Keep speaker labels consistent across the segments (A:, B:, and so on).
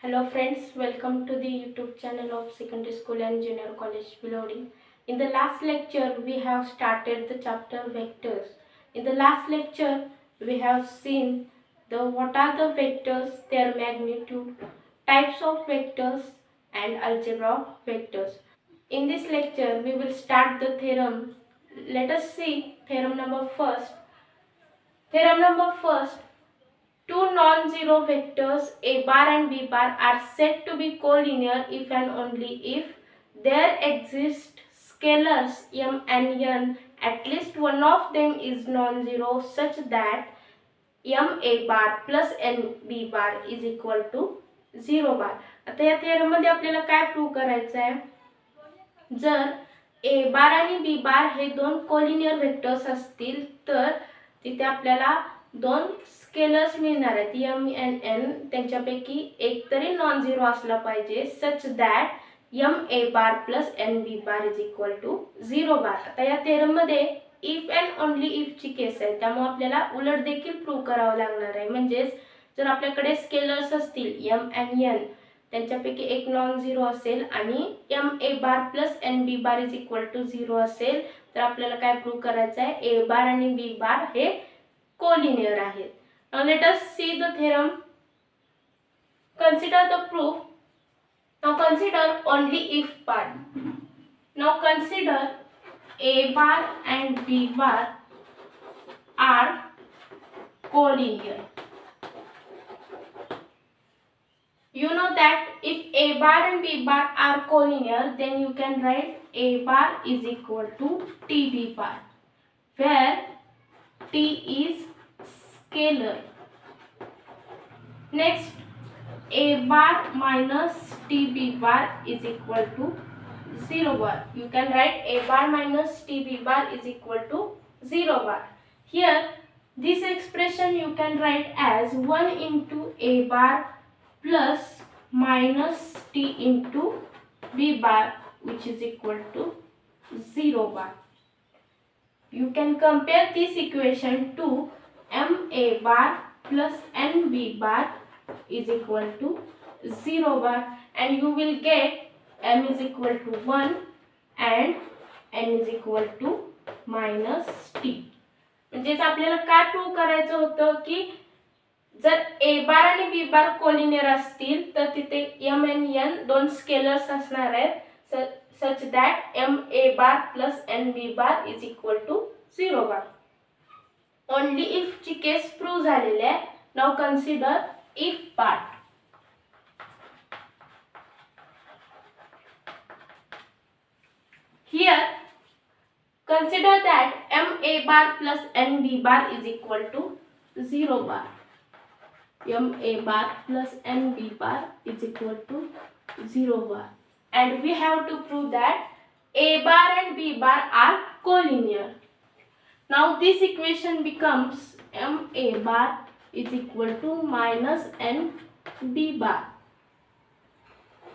A: Hello friends, welcome to the YouTube channel of Secondary School and Junior College Bilodi. In the last lecture, we have started the chapter vectors. In the last lecture, we have seen what are the vectors, their magnitude, types of vectors and algebra of vectors. In this lecture, we will start the theorem. Let us see theorem number first. Theorem number first. Two non-zero vectors a bar and b bar are said to be collinear if and only if there exist scalars m and n, at least one of them is non-zero such that m a bar plus n b bar is equal to 0 bar. आता या theorem मध्ये आपल्याला काय prove करायचं आहे? जर ए बार आणि B bar हे दोन कोलिनियर वेक्टर्स असतील तर तिथे आपल्याला दोन स्केलर्स मिळणार आहेत एम एन एन, त्यांच्यापैकी एक तरी नॉन झिरो असला पाहिजे such that M A bar plus N B bar is equal to 0 bar. आता या थेरम मध्ये इफ अँड ओनली इफ ची केस आहे, त्यामुळे आपल्याला उलट देखील प्रूव्ह करावं लागणार आहे. म्हणजेच जर आपल्याकडे स्केलर्स असतील एम एन एन, त्यांच्यापैकी एक नॉन झिरो असेल आणि M A bar plus N B bar is equal to 0 असेल तर आपल्याला काय प्रूव्ह करायचं आहे? ए बार आणि बी बार हे collinear आहेत. Now let us see the theorem. Consider the proof. Now consider only if part. Now consider a bar and b bar are collinear. You know that if a bar and b bar are collinear, then you can write a bar is equal to tb bar, where t is scalar. Next, a bar minus tb bar is equal to 0 bar. You can write a bar minus tb bar is equal to 0 bar. Here, this expression you can write as 1 into a bar plus minus t into b bar, which is equal to 0 bar. You can compare this equation to m a bar plus n b bar is equal to 0 bar, and you will get m is equal to 1 and n is equal to minus t. म्हणजेच आपल्याला काय prove करायचं होतं की जर a बार आणि b बार collinear असतील तर तिथे m and n दोन स्केलर्स असणार आहेत such that m a bar plus n b bar is equal to 0 bar. Only if ची केस प्रूव्ह झालेली आहे. Now consider if part. Here consider that m a bar plus n b bar is equal to 0 bar. m a bar plus n b bar is equal to 0 bar, and we have to prove that a bar and b bar are collinear. Now this equation becomes m a bar is equal to minus n b bar.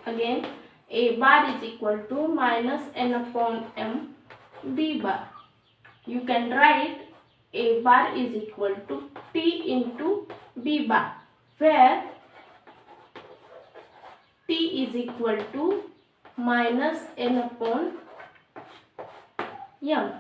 A: Again, a bar is equal to minus n upon m b bar. You can write a bar is equal to t into b bar, where t is equal to minus n upon m.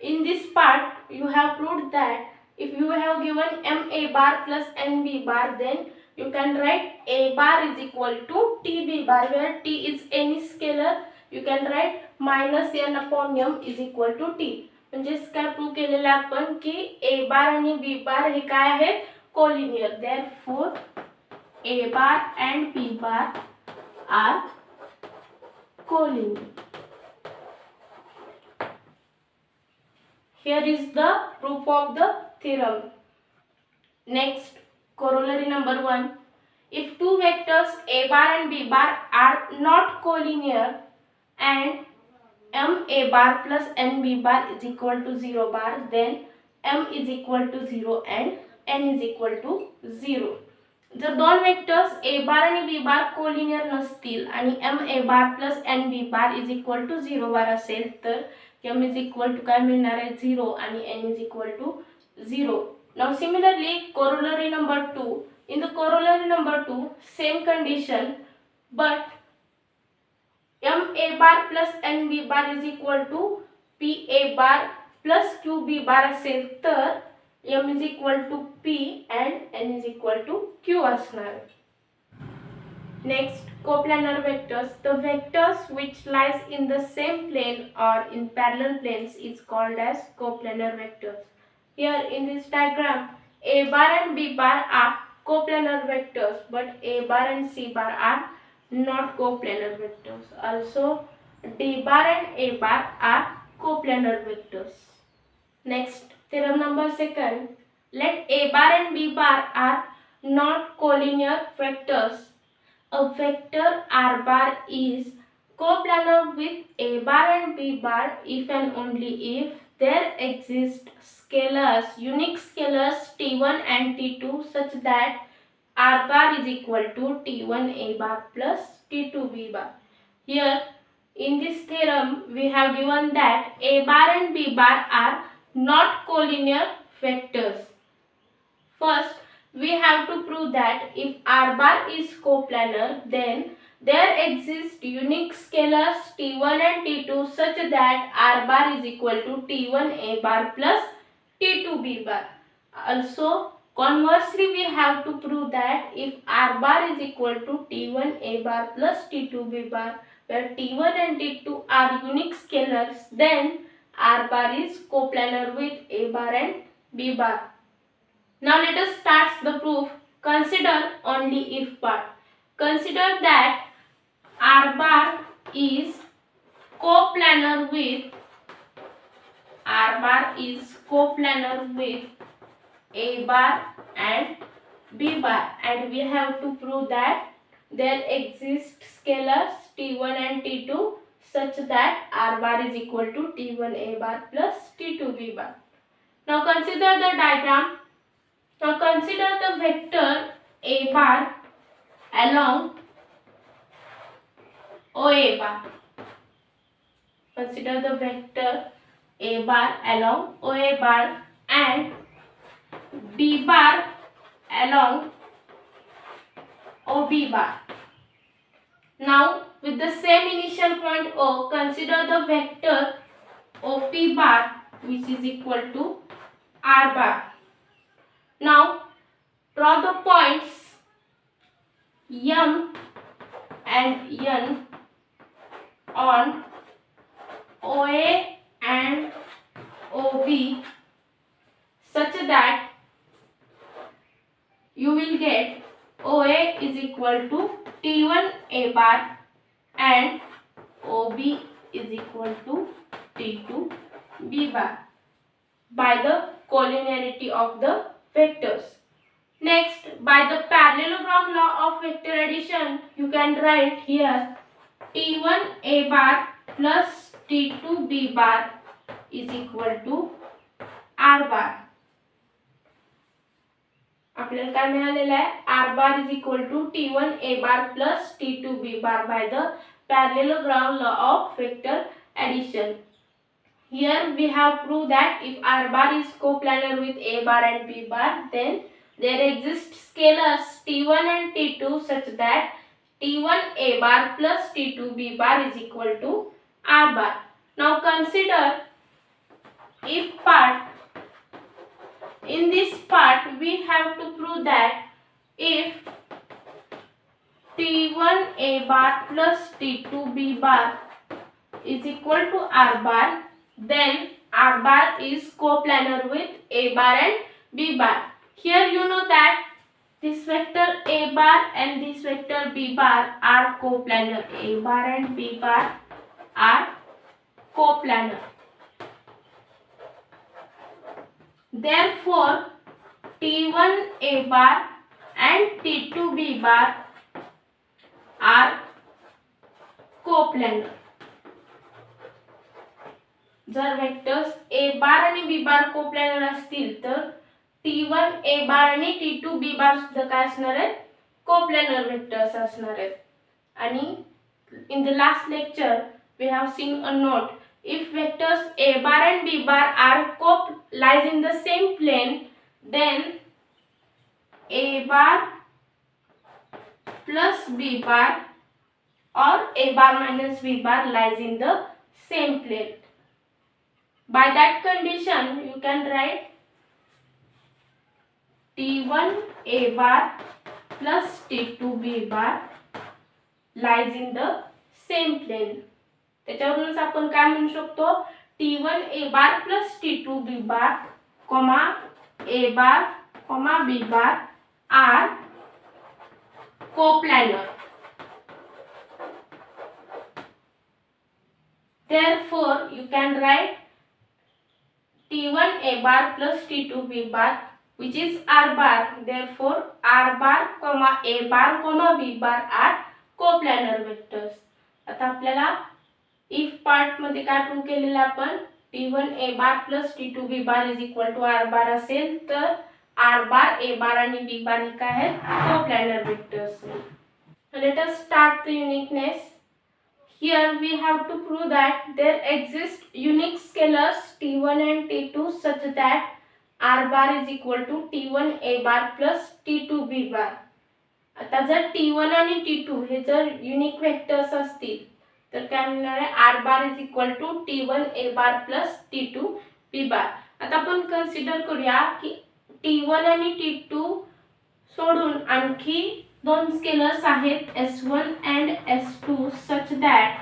A: In this part, you have proved that if you have given m a bar plus n b bar, then you can write a bar is equal to t b bar, where t is any scalar. You can write minus n upon m is equal to t. म्हणजेच काय prove केलेलं आपण की a बार आणि b बार हे काय आहेत? Collinear. Therefore, a bar and b bar are collinear. Here is the proof of the theorem. Next, corollary number 1. If two vectors a bar and b bar are not collinear and m a bar plus n b bar is equal to 0 bar, then m is equal to 0 and n is equal to 0. जर दोन vectors a बार आणि b बार collinear नसतील आणि m a bar plus n b bar is equal to 0 bar असेल तर m is equal to काय मिळणार आहे? 0 आणि n is equal to 0. Now similarly, corollary number 2. In the corollary number 2, same condition, but m a bar plus n b bar is equal to p a bar plus q b bar असेल तर m is equal to p and n is equal to q असणार. Next, coplanar vectors. The vectors which lies in the same plane or in parallel planes is called as coplanar vectors. Here in this diagram, a bar and b bar are coplanar vectors, but a bar and c bar are not coplanar vectors. Also, d bar and a bar are coplanar vectors. Next, theorem number 2. Let a bar and b bar are not collinear vectors. A vector r bar is coplanar with a bar and b bar if and only if there exist scalars, unique scalars t1 and t2 such that r bar is equal to t1 a bar plus t2 b bar. Here in this theorem we have given that a bar and b bar are not collinear vectors. First, we have to prove that if r bar is coplanar, then there exist unique scalars t1 and t2 such that r bar is equal to t1 a bar plus t2 b bar. Also, conversely, we have to prove that if r bar is equal to t1 a bar plus t2 b bar, where t1 and t2 are unique scalars, then r bar is coplanar with a bar and b bar. Now let us start the proof. Consider only if part. Consider that r bar is coplanar with a bar and b bar, and we have to prove that there exist scalars t1 and t2 such that r bar is equal to t1 a bar plus t2 b bar. Now consider the diagram. Now consider the vector a bar along OA bar. Consider the vector a bar along OA bar and b bar along OB bar. Now with the same initial point O, consider the vector OP bar which is equal to r bar. Now draw the points M and N on OA and OB such that you will get OA is equal to T1 A bar and OB is equal to T2 B bar by the collinearity of the vectors. Next, by the parallelogram law of vector addition, you can write here T1 A bar plus T2 B bar is equal to R bar. आपल्याला काय मिळालेलं आहे R bar is equal to T1 A bar plus T2 B bar by the parallelogram law of vector addition. Here we have proved that if R bar is coplanar with A bar and B bar, then there exist scalars T1 and T2 such that T1 A bar plus T2 B bar is equal to R bar. Now consider if part. In this part we have to prove that if T1 A bar plus T2 B bar is equal to R bar, then R bar is coplanar with A bar and B bar. Here you know that this vector A bar and this vector B bar are coplanar. A bar and B bar are coplanar. Therefore, T1 A bar and T2 B bar are coplanar. जर vectors A बार आणि B बार coplanar असतील तर T1 A बार आणि T2 B बार सुद्धा काय असणार आहेत coplanar vectors असणार आहेत. आणि in the last lecture we have seen a note. If vectors A bar and B bar are lies in the same plane, then A bar plus b bar or a bar minus b bar lies in the same plane. By that condition, you can write T1 a bar plus T2 b bar lies in the same plane. त्याच्यावरूनच आपण काय म्हणू शकतो, T1 a bar plus T2 b bar, a bar, b bar are coplanar. Therefore, you can write T1 a bar plus T2 b bar, which is R bar. Therefore, R bar, a bar, b bar are coplanar vectors. आता आपल्याला if part मध्ये काय prove केलेलं आपण, T1 a bar plus T2 b bar is equal to R bar असेल तर R bar, a bar आणि b bar हे काय आहेत, coplanar vectors. Let us start the uniqueness. Here we have to prove that there exist unique scalars T1 and T2 such that R bar is equal to T1 a bar plus T2 b bar. आता जर T1 आणि T2 हे जर unique vectors असतील तर काय मिळणार आहे, R bar is equal to T1 a bar plus T2 b bar. आता आपण कन्सिडर करूया की T1 आणि T2 सोडून आणखी दोन स्केलर्स आहेत S1 and S2 such that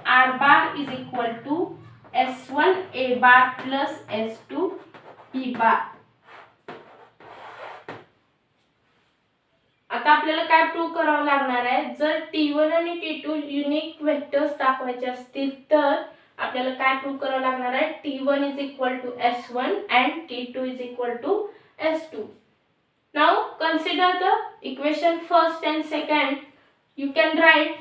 A: R bar is equal to S1 a bar plus S2 b bar. आता आपल्याला काय प्रूव्ह करावं लागणार आहे, जर T1 आणि T2 युनिक वेक्टर्स दाखवायचे असतील तर आपल्याला काय प्रूव्ह करावं लागणार आहे, T1 is equal to S1 and T2 is equal to S2. Now consider the equation first and second. You can write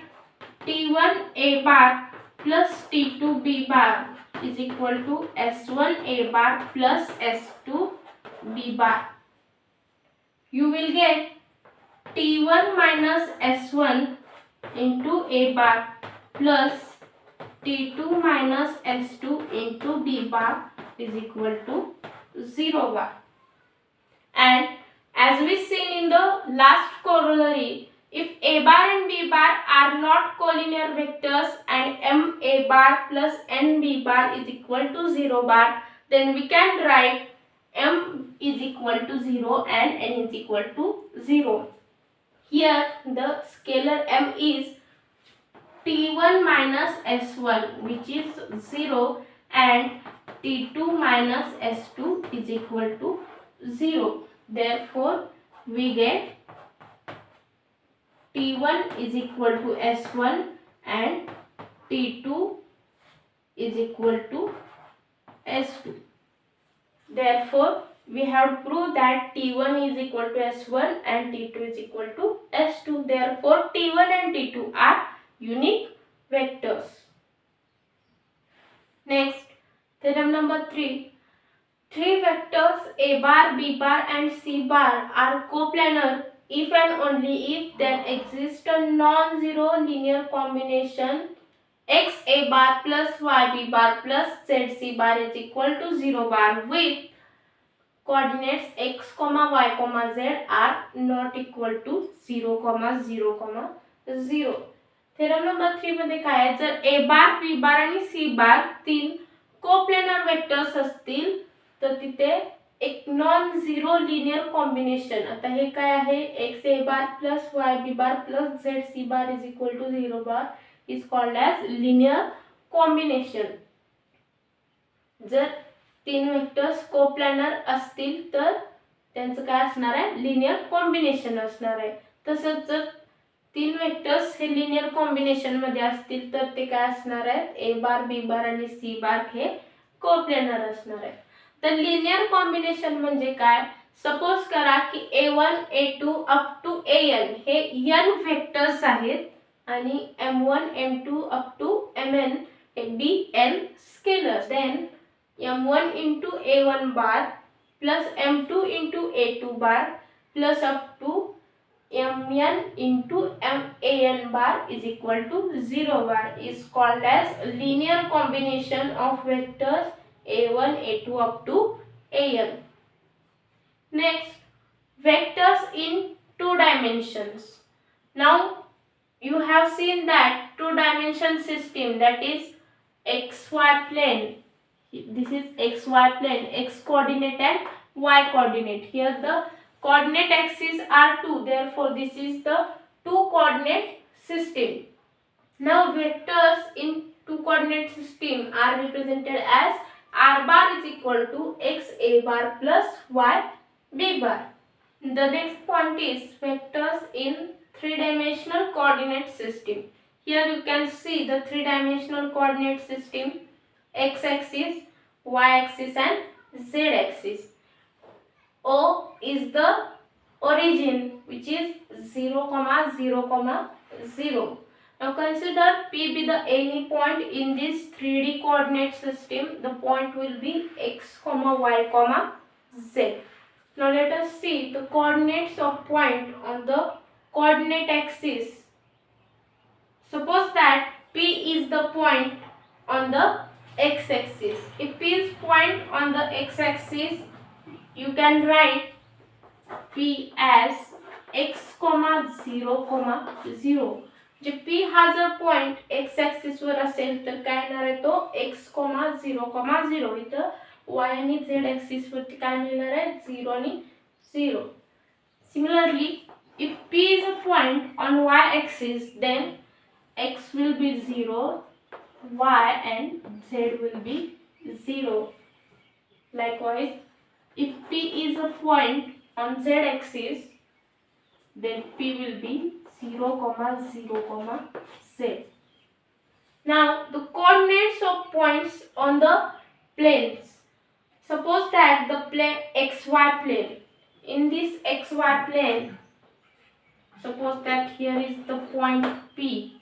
A: T1 a bar plus T2 b bar is equal to S1 a bar plus S2 b bar. You will get T1 minus S1 into a bar plus T2 minus S2 into b bar is equal to 0 bar. And as we seen in the last corollary, if a bar and b bar are not collinear vectors and m a bar plus n b bar is equal to 0 bar, then we can write m is equal to 0 and n is equal to 0. Here the scalar m is T1 minus S1 which is 0 and T2 minus S2 is equal to 0. Therefore, we get T1 is equal to S1 and T2 is equal to S2. Therefore, we have proved that T1 is equal to S1 and T2 is equal to S2. Therefore, T1 and T2 are unique vectors. Next, theorem number 3. Three vectors A bar, B bar and C bar are coplanar if and only if there exists a non-zero linear combination x A bar plus y B bar plus z C bar is equal to 0 bar with coordinates x, y, z are not equal to 0, 0, 0. Theorem number 3 मध्ये काय आहे, जर a bar, b बार आणि c बार तीन coplanar vectors असतील तर तिथे एक नॉन झिरो लिनियर कॉम्बिनेशन, आता हे काय आहे, x a bar plus y b bar plus z c bar is equal to 0 bar is called as linear combination. जर तीन वेक्टर्स कोप्लॅनर असतील तर त्यांचं काय असणार आहे, लिनियर कॉम्बिनेशन असणार आहे. तसंच जर तीन वेक्टर्स हे लिनियर कॉम्बिनेशन मध्ये असतील तर ते काय असणार आहेत, ए बार बी बार आणि सी बार हे कोप्लॅनर असणार आहे. तर लिनियर कॉम्बिनेशन म्हणजे काय, सपोज करा की a1 a2 up to an हे n वेक्टर्स आहेत आणि m1 m2 up to mn हे bn scalars. Then m1 into a1 bar plus m2 into a2 bar plus up to mn into man bar is equal to 0 bar is called as linear combination of vectors a1 a2 up to an. Next, vectors in two dimensions. Now you have seen that two dimension system, that is xy plane. This is xy plane, x coordinate and y coordinate. Here the coordinate axes are 2, therefore this is the two coordinate system. Now vectors in two coordinate system are represented as r bar is equal to x a bar plus y b bar. The next point is vectors in three-dimensional coordinate system. Here you can see the three-dimensional coordinate system, x-axis, y-axis and z-axis. O is the origin, which is 0, 0, 0. Now consider P be the any point in this 3D coordinate system. The point will be x, y, z. Now let us see the coordinates of point on the coordinate axis. Suppose that P is the point on the x-axis. If P is point on the x-axis, you can write P as x, 0, 0. J P हा जर point x axis वर असेल तर काय येणार आहे तो x, 0, 0. इथं y आणि z ॲक्सिस वरती काय मिळणार आहे 0 आणि 0. Similarly, if P is a point on y axis, then x will be 0, y and z will be 0. Likewise, if P is a point on z axis, then P will be 0, 0, z. Now the coordinates of points on the planes. Suppose that the plane xy plane. In this xy plane, suppose that here is the point P.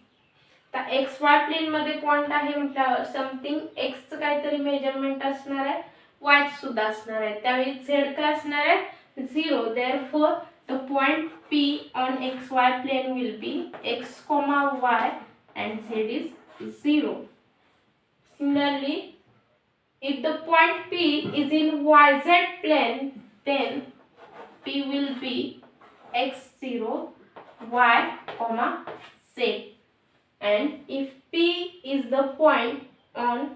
A: तर xy plane मध्ये point आहे म्हटल्यावर something x चं काहीतरी measurement असणार आहे, y चं सुद्धा असणार आहे. त्यावेळी z काय असणार आहे 0. Therefore the point P on xy plane will be x, y and z is 0. Similarly, if the point P is in yz plane, then P will be x, 0, y, z. And if P is the point on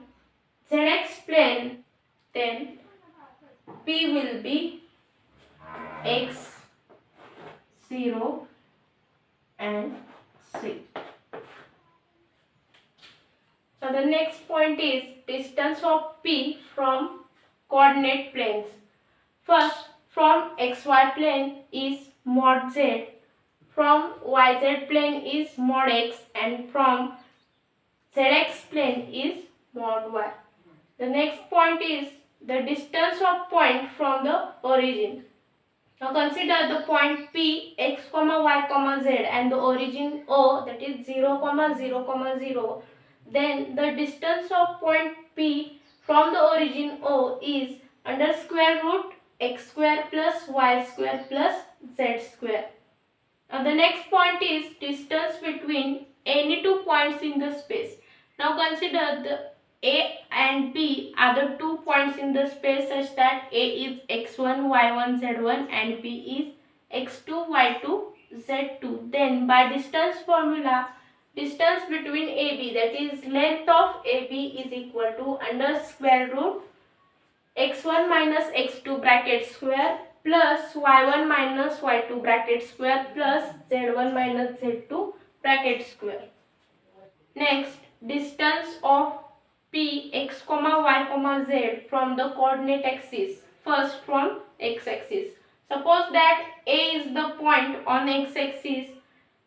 A: zx plane, then P will be x, 0 and z. So the next point is distance of P from coordinate planes. First, from xy plane is mod z, from yz plane is mod x, and from zx plane is mod y. The next point is the distance of point from the origin. Now consider the point P, x, y, z and the origin O, that is 0, 0, 0. Then the distance of point P from the origin O is under square root x square plus y square plus z square. Now the next point is distance between any two points in the space. Now consider the A and B are the two points in the space such that A is x1, y1, z1 and B is x2, y2, z2. Then by distance formula, distance between AB, that is length of AB, is equal to under square root x1 minus x2 bracket square plus y1 minus y2 bracket square plus z1 minus z2 bracket square. Next, distance of P, x, y, z from the coordinate axis. First from x-axis. Suppose that A is the point on x-axis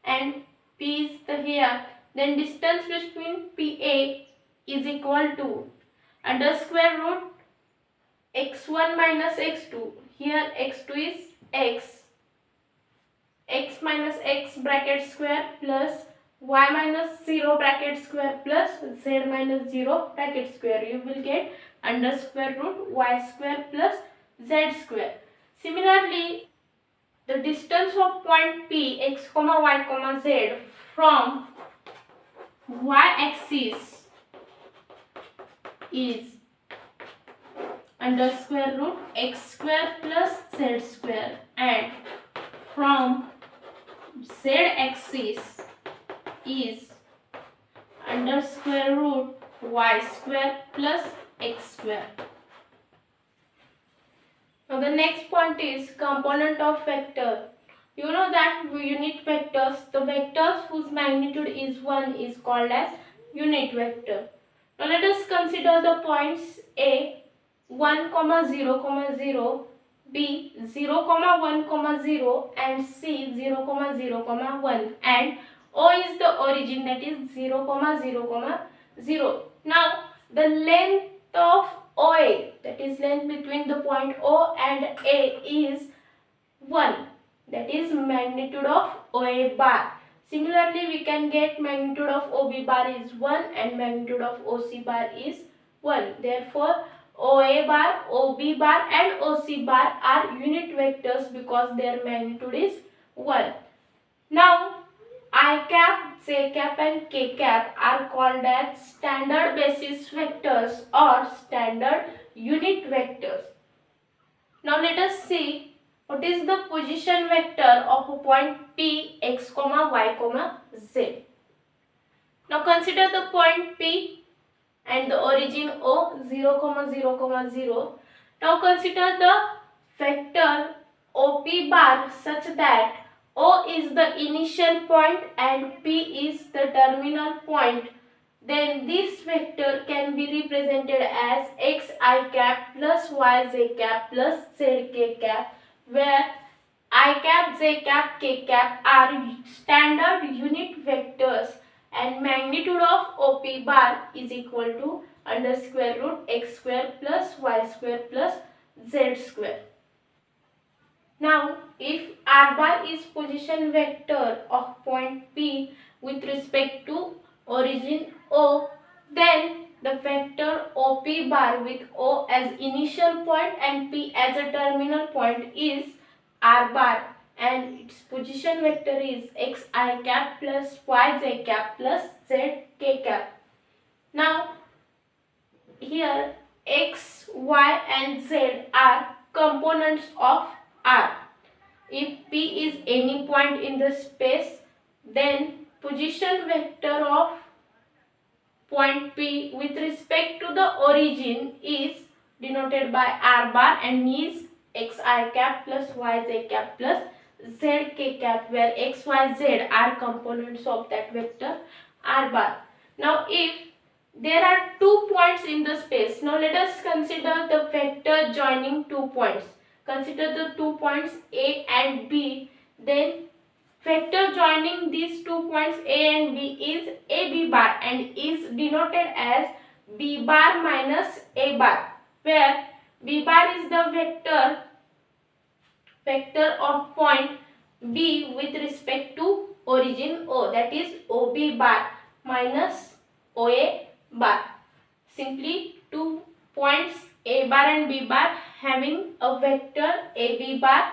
A: and P is the here. Then distance between PA is equal to under square root x1 minus x2. Here x2 is x minus x bracket square plus y minus 0 bracket square plus z minus 0 bracket square. You will get under square root y square plus z square. Similarly, the distance of point P, x, y, z from y axis is under square root x square plus z square, and from z axis is under square root y square plus x square. Now the next point is component of vector. You know that unit vectors, the vectors whose magnitude is 1 is called as unit vector. Now let us consider the points A 1, 0, 0, B 0, 1, 0 and C 0, 0, 1, and O is the origin, that is 0, 0, 0. Now the length of OA, that is length between the point O and A, is 1, that is magnitude of OA bar. Similarly, we can get magnitude of OB bar is 1 and magnitude of OC bar is 1. Therefore, OA bar, OB bar and OC bar are unit vectors because their magnitude is 1. Now, I cap, j cap and k cap are called as standard basis vectors or standard unit vectors. Now let us see what is the position vector of a point P x, y, z. Now consider the point P and the origin O 0, 0, 0. Now consider the vector OP bar such that O is the initial point and P is the terminal point. Then this vector can be represented as xi cap plus yj cap plus zk cap, where I cap, j cap, k cap are standard unit vectors and magnitude of OP bar is equal to under square root x square plus y square plus z square. Now, if r bar is position vector of point P with respect to origin O, then the vector OP bar with O as initial point and P as a terminal point is r bar, and its position vector is xi cap plus yj cap plus zk cap. Now, here x, y and z are components of R. If P is any point in the space, then position vector of point P with respect to the origin is denoted by R bar and is xi cap plus yj cap plus zk cap, where x, y, z are components of that vector R bar. Now if there are 2 points in the space, now let us consider the vector joining 2 points. Consider the 2 points A and B, then vector joining these 2 points A and B is AB bar and is denoted as B bar minus A bar, where B bar is the vector of point B with respect to origin O, that is OB bar minus OA bar. Simply 2 points A bar and B bar having a vector AB bar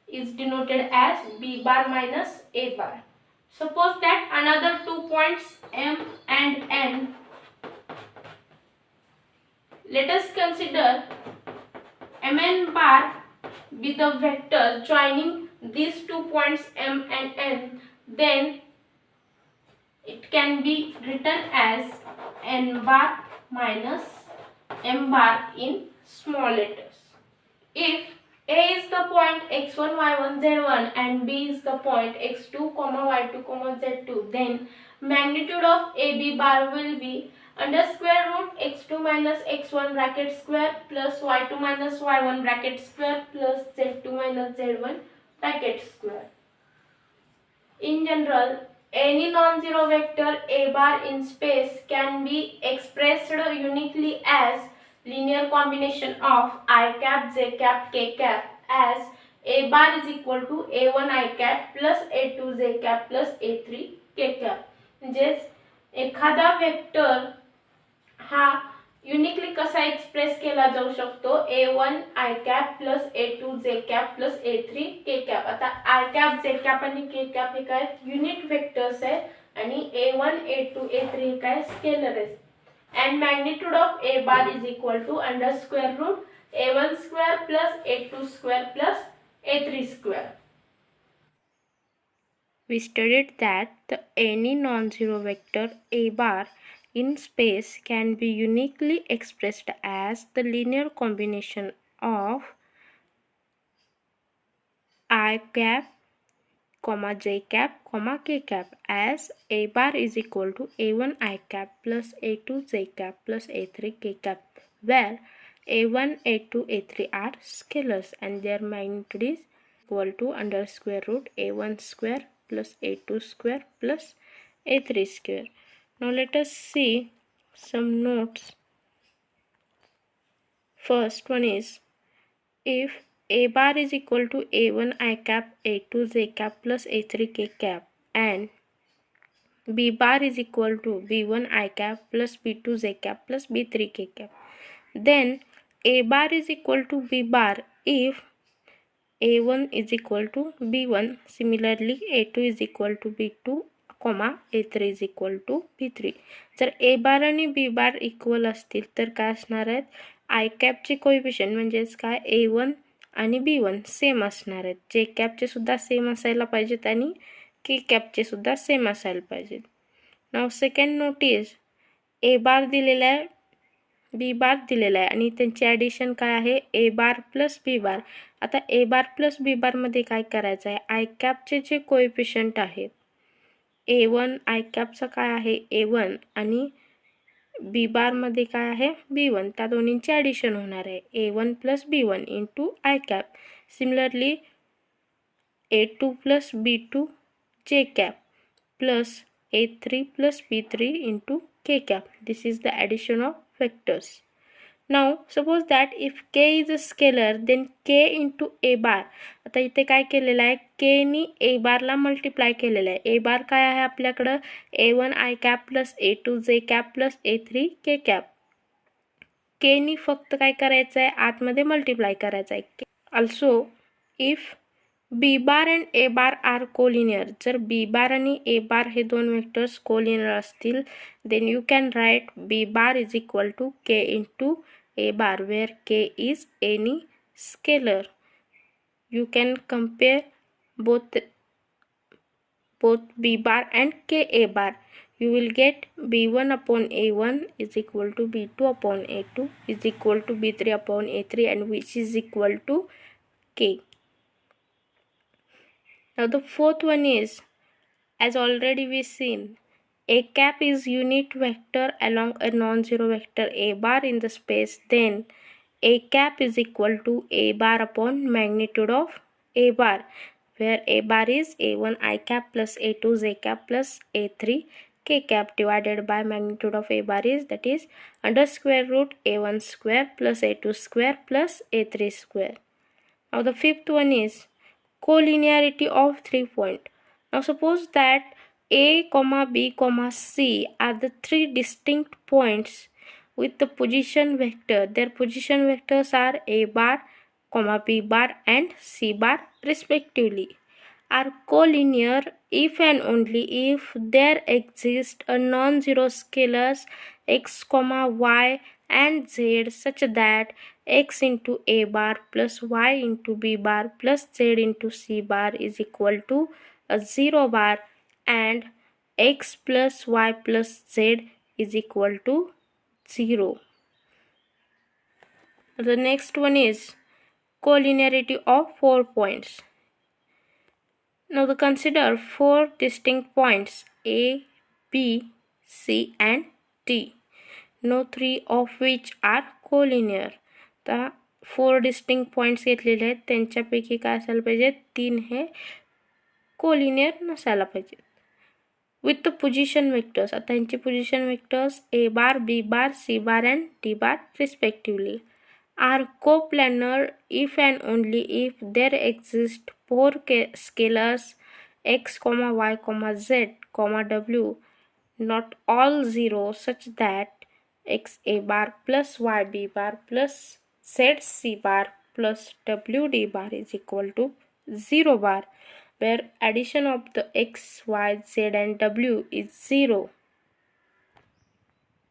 A: is denoted as B bar minus A bar. Suppose that another 2 points M and N. Let us consider Mn bar be the vector joining these 2 points M and N. Then it can be written as N bar minus M bar in small letters. If A is the point x1, y1, z1 and B is the point x2, y2, z2, then magnitude of AB bar will be under square root x2 minus x1 bracket square plus y2 minus y1 bracket square plus z2 minus z1 bracket square. In general, any non-zero vector A bar in space can be expressed uniquely as linear combination of I cap, j cap, k cap, as A bar is equal to A1 I cap plus A2 j cap plus A3 k cap. म्हणजेच एखादा vector हा uniquely कसा express केला जाऊ शकतो A1 I cap plus A2 j cap plus A3 k cap. आता I cap, j cap आणि k cap हे काय युनिट वेक्टर्स आहेत आणि A1 A2 A3 हे काय स्केलर आहेत. And magnitude of A bar is equal to under square root a1 square plus a2 square plus a3 square. We studied that any non-zero vector a bar in space can be uniquely expressed as the linear combination of I cap, comma j cap, comma k cap, as a bar is equal to a1 I cap plus a2 j cap plus a3 k cap, where a1, a2, a3 are scalars and their magnitude is equal to under square root a1 square plus a2 square plus a3 square. Now let us see some notes. First one is, if a bar is equal to a1 I cap, a2 j cap plus a3 k cap, and b bar is equal to b1 I cap plus b2 j cap plus b3 k cap, then a bar is equal to b bar if a1 is equal to b1. Similarly, a2 is equal to b2, a3 is equal to b3. जर a बार आणि b बार equal असतील तर काय असणार आहेत, आय कॅपचे coefficient म्हणजेच काय a1 आणि b1 सेम असणार आहेत. जे कॅपचे सुद्धा सेम असायला पाहिजेत आणि के कॅपचे सुद्धा सेम असायला पाहिजेत. नाव सेकंड नोटीस, ए बार दिलेला आहे, बी बार दिलेला आहे आणि त्यांची ॲडिशन काय आहे ए बार प्लस बी बार. आता ए बार प्लस बी बारमध्ये काय करायचं आहे, आय कॅपचे जे कोएफिशियंट आहेत a1 आय कॅपचा काय आहे a1 आणि बी बारमध्ये काय आहे b1, त्या दोन्हींची ॲडिशन होणार आहे a1 plus b1 into i cap. Similarly a2 plus b2 j cap plus a3 plus b3 into k cap. This is the addition of vectors. Now suppose that if k is a scalar, then k into a bar. आता इथे काय केलेलं आहे, k knee a Barla multiply केलेलं आहे. a बार काय आहे आपल्याकडं a1 i cap plus a2 j cap plus a3 k cap. k नी फक्त काय करायचं आहे, आतमध्ये मल्टिप्लाय करायचं आहे. Also if B bar and A bar are collinear, जर बी बार आणि ए बार हे दोन वेक्टर्स कोलिनियर असतील, then you can write B bar is equal to K into A bar, where K is any scalar. You can compare both b bar and k a bar. You will get b1 upon a1 is equal to b2 upon a2 is equal to b3 upon a3, and which is equal to k. Now the fourth one is, as already we seen, a cap is unit vector along a non-zero vector a bar in the space. Then a cap is equal to a bar upon magnitude of a bar, where a bar is a1 I cap plus a2 j cap plus a3 k cap divided by magnitude of a bar is, that is, under square root a1 square plus a2 square plus a3 square. Now the fifth one is collinearity of 3 point. Now suppose that a, b, c are the three distinct points with the position vector. Their position vectors are a bar, b bar and c bar respectively, are collinear if and only if there exist a non-zero scalars x, y and z such that x into a bar plus y into b bar plus z into c bar is equal to a 0 bar, and x plus y plus z is equal to 0. The next one is collinearity of 4 points. Now consider 4 distinct points A, B, C and D. No 3 of which are collinear. The 4 distinct points घेतलेले आहेत, त्यांच्यापैकी काय असायला पाहिजे, 3 हे collinear नसायला पाहिजे. With the position vectors, आता यांची position vectors a bar, b bar, c bar and d bar respectively are coplanar if and only if there exist 4 scalars x, y, z, w, not all 0, such that x a bar plus y b bar plus z c bar plus w d bar is equal to 0 bar, where addition of the x, y, z and w is 0.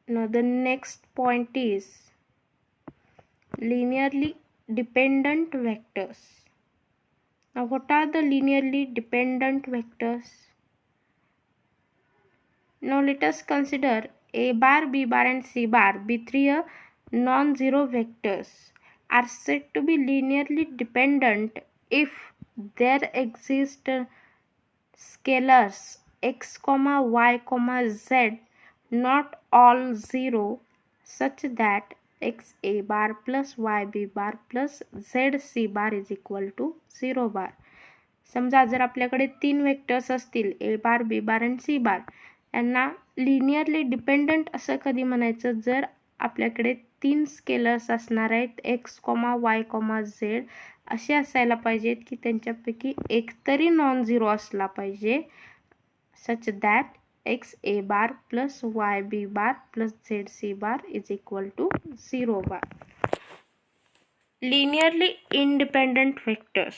A: Now the next point is linearly dependent vectors. Now what are the linearly dependent vectors? Now let us consider a bar, b bar and c bar be three non-zero vectors are said to be linearly dependent if there exist scalars x, y, z not all zero such that x a bar plus y b bar plus z c bar is equal to 0 bar. समजा जर आपल्याकडे तीन vectors असतील ए बार B bar आणि सी बार, यांना linearly dependent असं कधी म्हणायचं जर आपल्याकडे तीन स्केलर्स असणार आहेत एक्स, वाय, झेड असे असायला पाहिजेत की त्यांच्यापैकी एक तरी नॉन झिरो असला पाहिजे, such that X A bar plus Y B bar plus Z C bar is equal to 0 bar. Linearly independent vectors.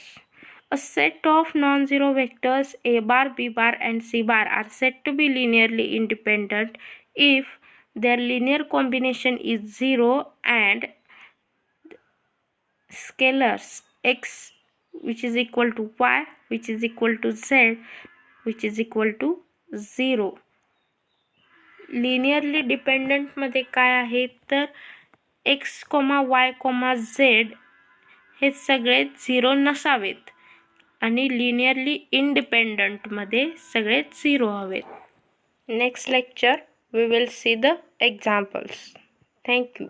A: A set of non-zero vectors a bar, b bar and c bar are said to be linearly independent if their linear combination is 0 and scalars x which is equal to y which is equal to z which is equal to 0. Linearly dependent मध्ये काय आहे तर x, y, z हे सगळे 0 नसावेत आणि linearly इंडिपेंडंटमध्ये सगळे 0 हवेत. Next lecture we will see the examples. Thank you.